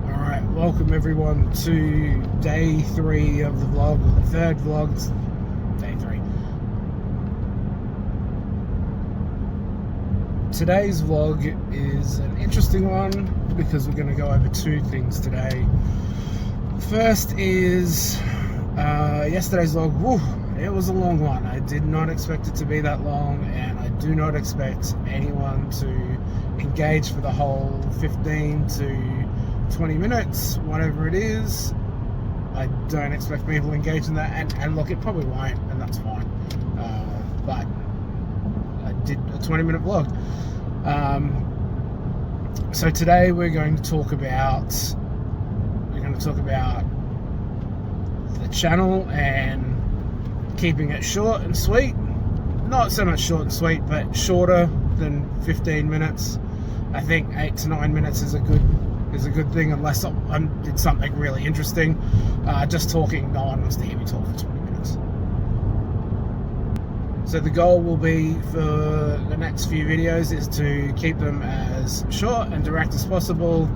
Alright, welcome everyone to day 3 of the vlog, or the third vlog, day 3. Today's vlog is an interesting one because we're going to go over 2 things today. First is yesterday's vlog. Whew, it was a long one. I did not expect it to be that long, and I do not expect anyone to engage for the whole 15 to 20 minutes, whatever it is. I don't expect people to engage in that, and look, it probably won't, and that's fine. But I did a 20-minute vlog. So today we're going to talk about the channel and keeping it short and sweet. Not so much short and sweet, but shorter than 15 minutes. I think 8 to 9 minutes is a good thing, unless I did something really interesting. Just talking, no one wants to hear me talk for 20 minutes. So the goal will be for the next few videos is to keep them as short and direct as possible.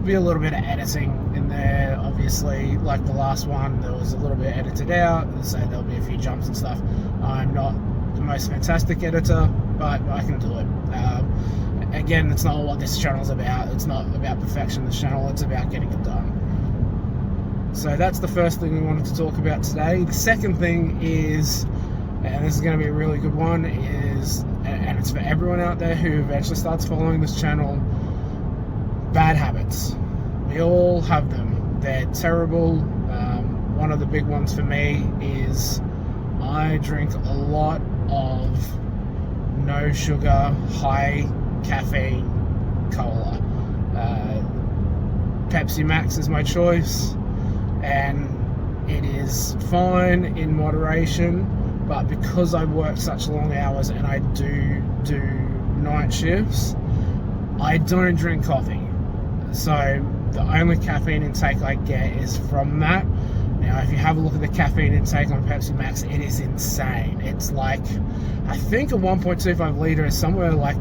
Be a little bit of editing in there, obviously. Like the last one, there was a little bit edited out, so there'll be a few jumps and stuff. I'm not the most fantastic editor, but I can do it. Again, it's not what this channel's about. It's not about perfection, this channel. It's about getting it done. So that's the first thing we wanted to talk about today. The second thing is, and this is going to be a really good one, is, and it's for everyone out there who eventually starts following this channel, bad habits. We all have them. They're terrible. One of the big ones for me is I drink a lot of no sugar, high caffeine cola. Pepsi Max is my choice, and it is fine in moderation, but because I work such long hours and I do night shifts, I don't drink coffee. So the only caffeine intake I get is from that. Now, if you have a look at the caffeine intake on Pepsi Max, it is insane. It's like, I think a 1.25 litre is somewhere like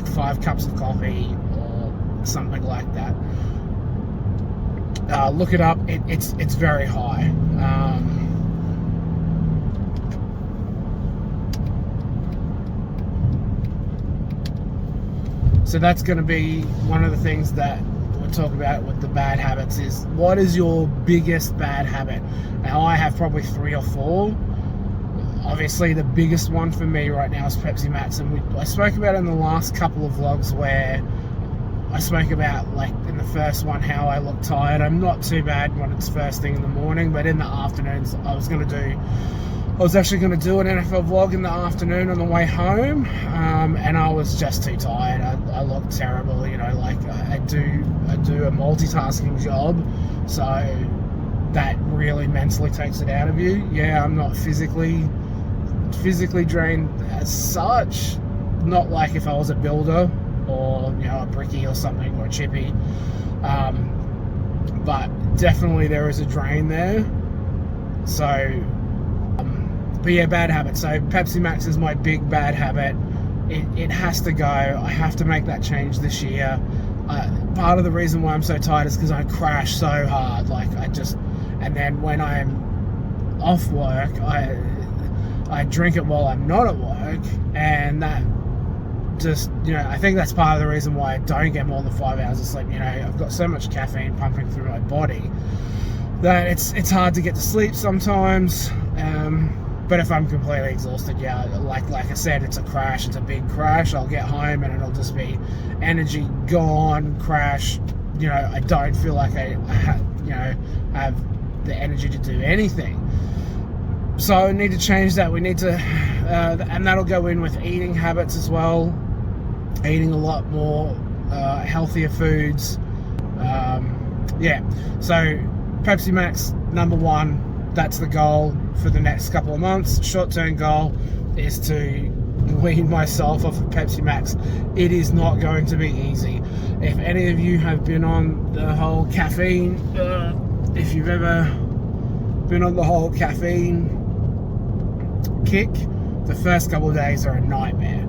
5 cups of coffee or something like that. Look it up. It's very high. So that's going to be one of the things that we'll talk about with the bad habits is, what is your biggest bad habit? Now, I have probably 3 or 4. Obviously, the biggest one for me right now is Pepsi Max, and I spoke about it in the last couple of vlogs where I spoke about, like, in the first one, how I look tired. I'm not too bad when it's first thing in the morning, but in the afternoons, I was actually going to do an NFL vlog in the afternoon on the way home, and I was just too tired. I looked terrible, you know, like I do a multitasking job, so that really mentally takes it out of you. Yeah, I'm not physically drained as such, not like if I was a builder or, you know, a brickie or something, or a chippy, but definitely there is a drain there. So but yeah, bad habit. So Pepsi Max is my big bad habit. It has to go. I have to make that change this year. Part of the reason why I'm so tired is because I crash so hard. Like, and then when I'm off work, I drink it while I'm not at work, and that just, you know, I think that's part of the reason why I don't get more than 5 hours of sleep. You know, I've got so much caffeine pumping through my body that it's hard to get to sleep sometimes. But if I'm completely exhausted, yeah, like I said, it's a crash. It's a big crash. I'll get home and it'll just be energy gone, crash. You know, I don't feel like I have the energy to do anything. So I need to change that. We need to, and that'll go in with eating habits as well. Eating a lot more healthier foods. Yeah, so Pepsi Max, number 1. That's the goal for the next couple of months. Short-term goal is to wean myself off of Pepsi Max. It is not going to be easy. If any of you have been on the whole caffeine, if you've ever been on the whole caffeine kick, the first couple of days are a nightmare.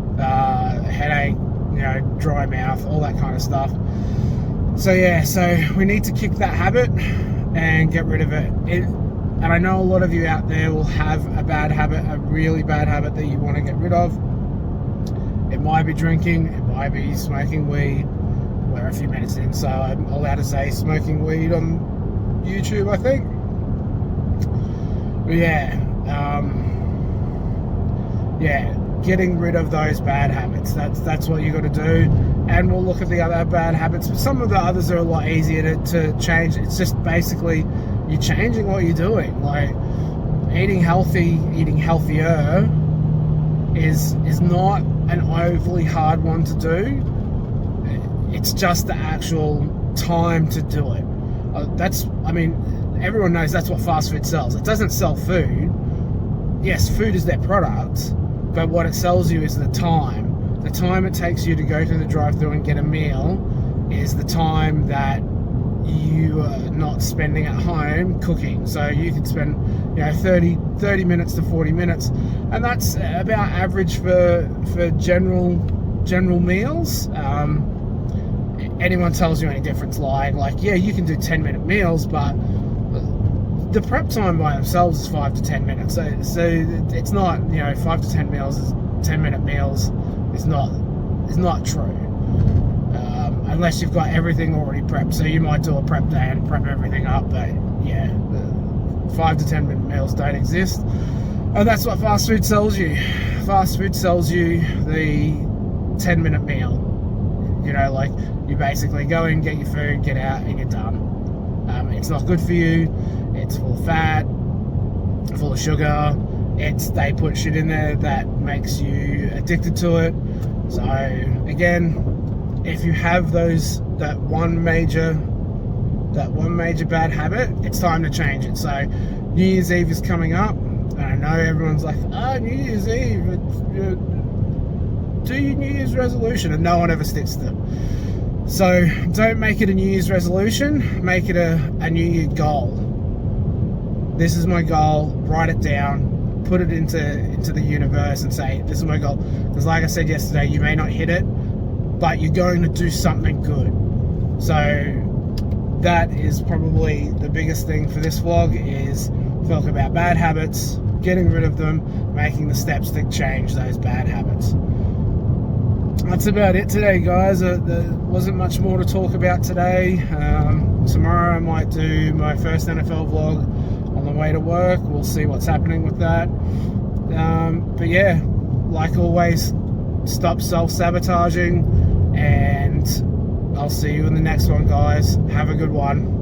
Headache, you know, dry mouth, all that kind of stuff. So yeah, so we need to kick that habit and get rid of it. And I know a lot of you out there will have a bad habit, a really bad habit that you want to get rid of. It might be drinking, it might be smoking weed. We're a few minutes in, so I'm allowed to say smoking weed on YouTube, I think. But yeah, yeah, getting rid of those bad habits. That's what you got to do. And we'll look at the other bad habits. But some of the others are a lot easier to change. It's just basically you're changing what you're doing. Like eating healthy, eating healthier is not an overly hard one to do. It's just the actual time to do it. I mean, everyone knows that's what fast food sells. It doesn't sell food. Yes, food is their product, but what it sells you is the time. The time it takes you to go to the drive-thru and get a meal is the time that you are not spending at home cooking. So you can spend, 30 minutes to 40 minutes, and that's about average for general meals. Anyone tells you any different, like yeah, you can do 10-minute meals, but the prep time by themselves is 5 to 10 minutes. So it's not, 5 to 10 meals is 10-minute meals is not true. Unless you've got everything already prepped. So you might do a prep day and prep everything up, but yeah, 5 to 10-minute meals don't exist. And that's what fast food sells you. Fast food sells you the 10-minute meal. Like you basically go in, get your food, get out, and you're done. It's not good for you. It's full of fat, full of sugar. They put shit in there that makes you addicted to it. So again, if you have that one major bad habit, it's time to change it. So New Year's Eve is coming up, and I know everyone's like, New Year's Eve, do your New Year's resolution, and no one ever sticks to them. So don't make it a New Year's resolution, make it a New Year goal. This is my goal, write it down, put it into the universe and say, this is my goal. Because like I said yesterday, you may not hit it, but you're going to do something good. So that is probably the biggest thing for this vlog, is talk about bad habits, getting rid of them, making the steps to change those bad habits. That's about it today, guys. There wasn't much more to talk about today. Tomorrow I might do my first NFL vlog on the way to work. We'll see what's happening with that. But yeah, like always, stop self-sabotaging, and I'll see you in the next one, guys. Have a good one.